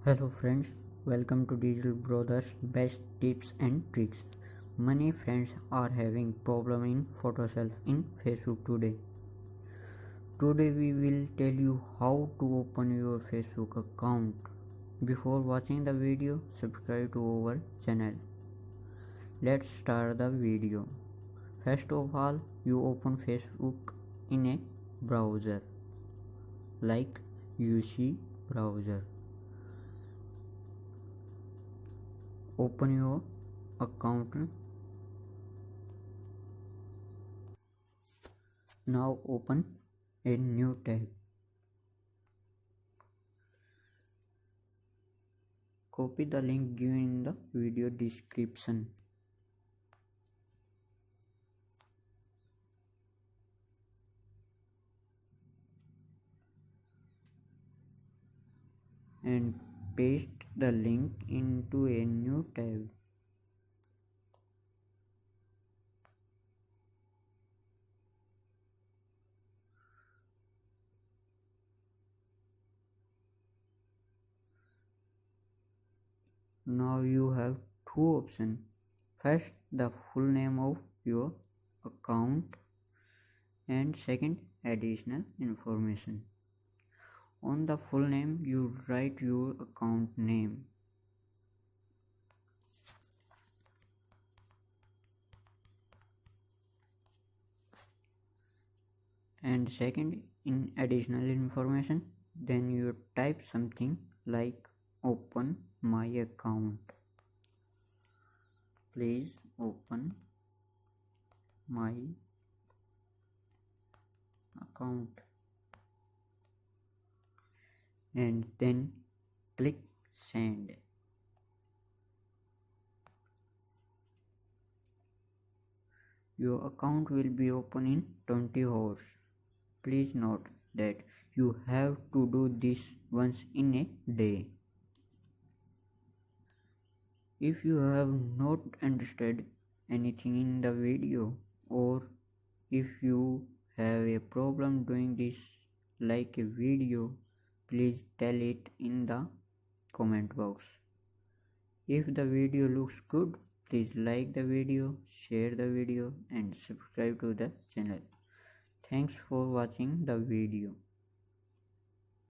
Hello friends, welcome to Digital Brothers Best Tips and Tricks. Many friends are having problem in Photoself in Facebook today. Today we will tell you how to open your Facebook account. Before watching the video, subscribe to our channel. Let's start the video. First of all, you open Facebook in a browser like UC browser. Open your account. Now open a new tab. Copy the link given in the video description. And paste the link into a new tab. Now you have two options. First, the full name of your account, and second, additional information. On the full name, you write your account name. And second, in additional information, then you type something like open my account. Please open my account. And then click send. Your account will be open in 20 hours. Please note that you have to do this once in a day. If you have not understood anything in the video, or if you have a problem doing this like a video, please tell it in the comment box. If the video looks good, please like the video, share the video and subscribe to the channel. Thanks for watching the video.